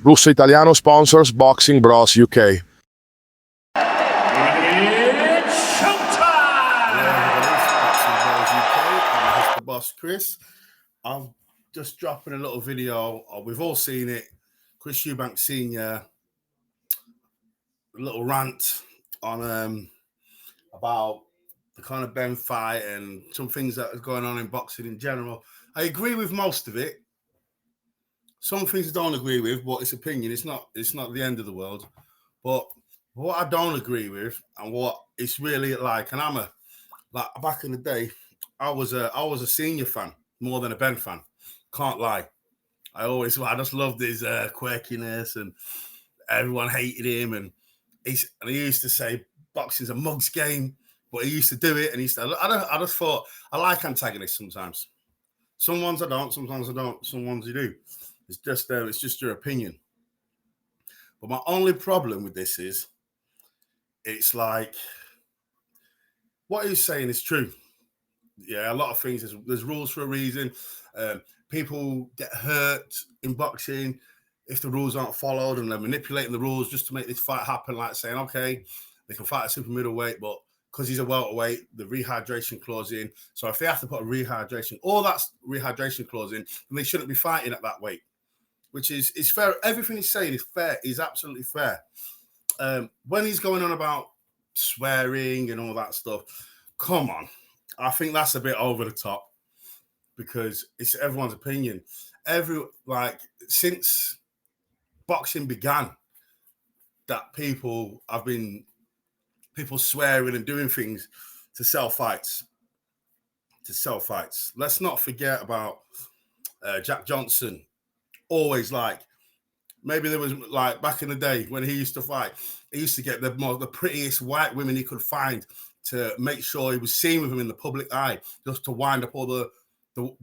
Russo Italiano sponsors Boxing Bros UK. It's showtime! I'm the boss, Chris. I'm just dropping a little video. We've all seen it. Chris Eubank SNR, a little rant on about the Conor Ben fight and some things that are going on in boxing in general. I agree with most of it. Some things I don't agree with, but it's opinion. It's not the end of the world. But what I don't agree with and what it's really like, and back in the day, I was a senior fan more than a Ben fan. Can't lie. I just loved his quirkiness, and everyone hated him, and he used to say boxing's a mug's game, but he used to do it, and I just thought I like antagonists sometimes. Some ones I don't, sometimes I don't, some ones you do. It's just your opinion. But my only problem with this is, it's like what he's saying is true. Yeah, a lot of things. There's rules for a reason. People get hurt in boxing if the rules aren't followed, and they're manipulating the rules just to make this fight happen. Like saying, okay, they can fight a super middleweight, but because he's a welterweight, the rehydration clause in. So if they have to put all that's rehydration clause in, then they shouldn't be fighting at that weight, which is fair. Everything he's saying is fair. Is absolutely fair. When he's going on about swearing and all that stuff, come on. I think that's a bit over the top because it's everyone's opinion. Since boxing began, that people swearing and doing things to sell fights. Let's not forget about Jack Johnson. Always maybe there was back in the day when he used to fight, he used to get the prettiest white women he could find to make sure he was seen with him in the public eye, just to wind up all the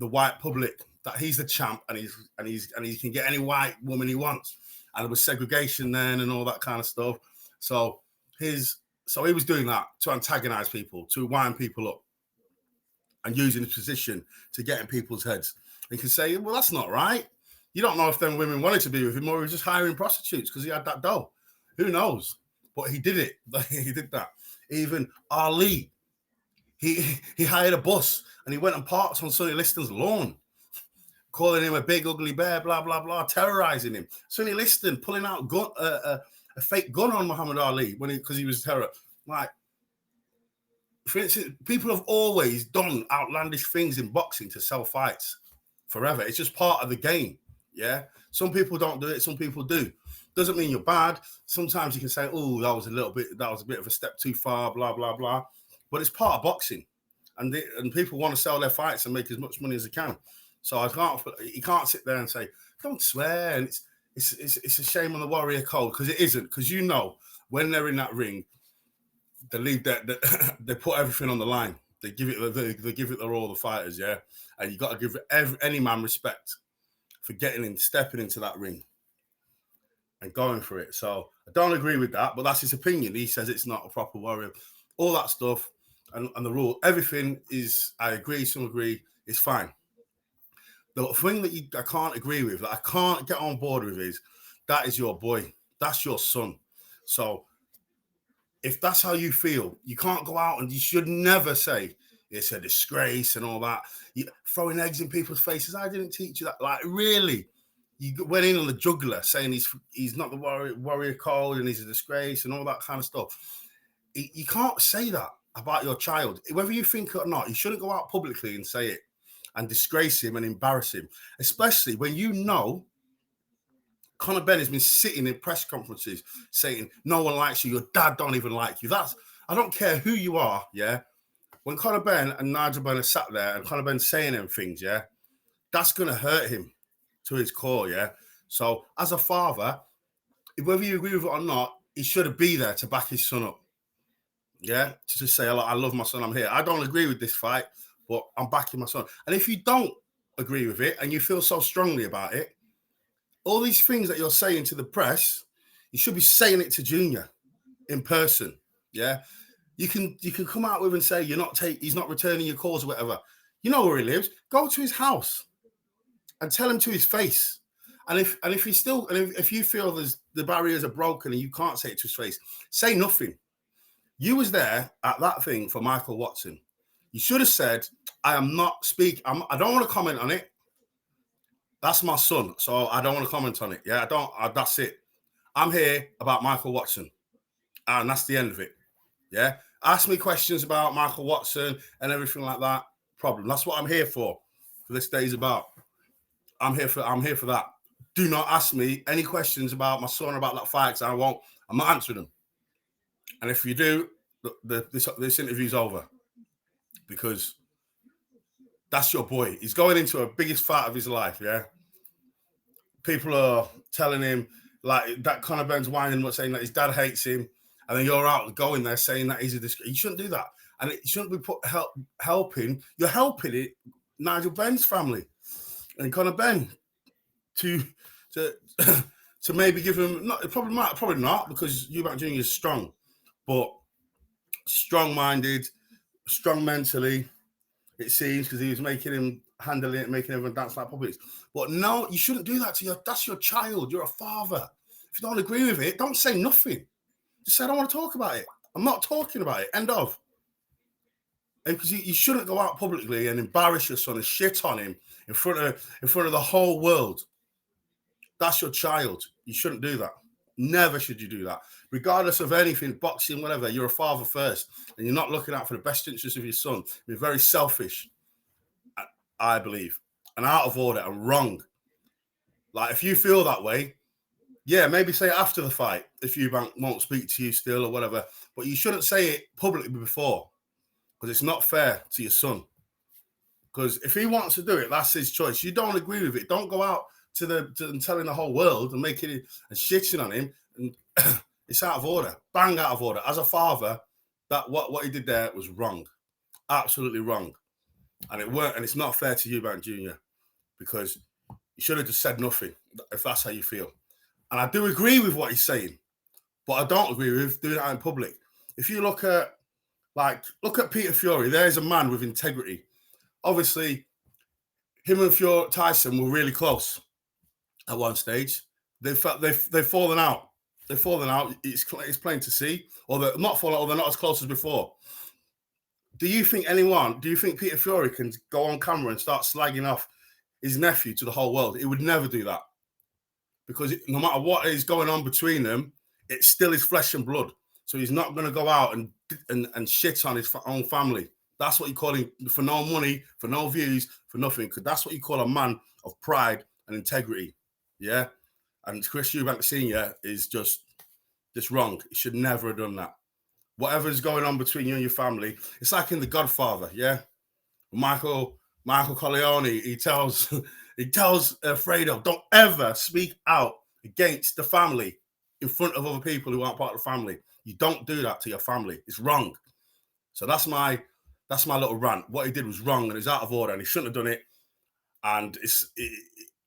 white public that he's the champ and he can get any white woman he wants. And there was segregation then and all that kind of stuff. So he was doing that to antagonize people, to wind people up, and using his position to get in people's heads. You can say, well, that's not right. You don't know if them women wanted to be with him or he was just hiring prostitutes because he had that dough. Who knows? But he did it. He did that. Even Ali, he hired a bus and he went and parked on Sonny Liston's lawn, calling him a big ugly bear, blah, blah, blah, terrorizing him. Sonny Liston pulling out a fake gun on Muhammad Ali because he was a terror. For instance, people have always done outlandish things in boxing to sell fights forever. It's just part of the game. Yeah. Some people don't do it. Some people do. Doesn't mean you're bad. Sometimes you can say, oh, that was a bit of a step too far, blah, blah, blah. But it's part of boxing. And people want to sell their fights and make as much money as they can. So you can't sit there and say, don't swear. And it's a shame on the warrior code, because it isn't. Because when they're in that ring, they leave that they put everything on the line. They give it their all, the fighters, yeah. And you got to give any man respect for stepping into that ring and going for it. So I don't agree with that, but that's his opinion. He says it's not a proper warrior. All that stuff and the rule, everything is, I agree, some agree, is fine. The thing that I can't agree with, that I can't get on board with is, that is your boy. That's your son. So if that's how you feel, you can't go out and you should never say it's a disgrace and all that. You're throwing eggs in people's faces. I didn't teach you that. Like, really? You went in on the jugular saying he's not the warrior code and he's a disgrace and all that kind of stuff. You can't say that about your child. Whether you think it or not, you shouldn't go out publicly and say it and disgrace him and embarrass him, especially when Conor Ben has been sitting in press conferences saying no one likes you, your dad don't even like you. I don't care who you are, yeah. When Conor Ben and Nigel Benn are sat there and Conor Ben's saying them things, yeah, that's going to hurt him to his core, yeah. So as a father, whether you agree with it or not, he should be there to back his son up, yeah, to just say, I love my son, I'm here. I don't agree with this fight, but I'm backing my son. And if you don't agree with it and you feel so strongly about it, all these things that you're saying to the press, you should be saying it to Junior in person, yeah. You can come out with and say he's not returning your calls or whatever. You know where he lives. Go to his house and tell him to his face. And if you still, and if you feel the barriers are broken and you can't say it to his face, say nothing. You was there at that thing for Michael Watson. You should have said, I am not speaking. I don't want to comment on it. That's my son, so I don't want to comment on it. Yeah, that's it. I'm here about Michael Watson, and that's the end of it. Yeah, ask me questions about Michael Watson and everything like that. Problem. That's what I'm here for. This day's about. I'm here for that. Do not ask me any questions about my son about that fight, because I won't. I'm not answering them. And if you do, this interview's over, because that's your boy. He's going into a biggest fight of his life. Yeah. People are telling him, like, that Conor Ben's whining, saying that his dad hates him, and then you're out going there saying that he's a disgrace. You shouldn't do that, and it shouldn't be helping. You're helping it, Nigel Benn's family and Conor Ben to maybe give him probably not, because Eubank Jr. is strong, but strong-minded, strong mentally, it seems, because he was making him handle it, making everyone dance like puppets. But no, you shouldn't do that to that's your child. You're a father. If you don't agree with it, don't say nothing. Just say, I don't want to talk about it. I'm not talking about it. End of. And because you shouldn't go out publicly and embarrass your son and shit on him in front of the whole world. That's your child. You shouldn't do that. Never should you do that. Regardless of anything, boxing, whatever, you're a father first, and you're not looking out for the best interest of your son. You're very selfish, I believe, and out of order and wrong. Like, if you feel that way, yeah, maybe say it after the fight if Eubank won't speak to you still or whatever. But you shouldn't say it publicly before, because it's not fair to your son. Because if he wants to do it, that's his choice. You don't agree with it, don't go out and telling the whole world and making it and shitting on him. And it's out of order, bang out of order. As a father, that what he did there was wrong, absolutely wrong, and it weren't. And it's not fair to Eubank Jr. because you should have just said nothing if that's how you feel. And I do agree with what he's saying, but I don't agree with doing that in public. If you look at Peter Fury, there's a man with integrity. Obviously, him and Tyson were really close at one stage. They've fallen out. They've fallen out. It's plain to see. Or they're not fallen out, or they're not as close as before. Do you think Peter Fury can go on camera and start slagging off his nephew to the whole world? He would never do that. Because no matter what is going on between them, it's still his flesh and blood. So he's not going to go out and shit on his own family. That's what you call him, for no money, for no views, for nothing. Because that's what you call a man of pride and integrity. Yeah? And Chris Eubank Sr. is just wrong. He should never have done that. Whatever's going on between you and your family, it's like in The Godfather, yeah? Michael Corleone, he tells Fredo, don't ever speak out against the family in front of other people who aren't part of the family. You don't do that to your family. It's wrong. So that's my little rant. What he did was wrong, and it's out of order, and he shouldn't have done it. And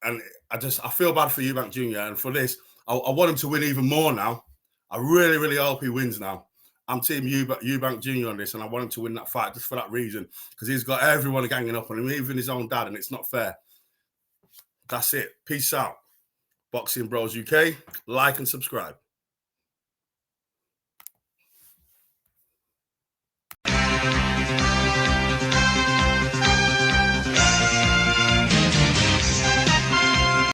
I feel bad for Eubank Jr. And for this, I want him to win even more now. I really, really hope he wins now. I'm team Eubank Jr. on this, and I want him to win that fight just for that reason, because he's got everyone ganging up on him, even his own dad, and it's not fair. That's it. Peace out. Boxing Bros UK. Like and subscribe.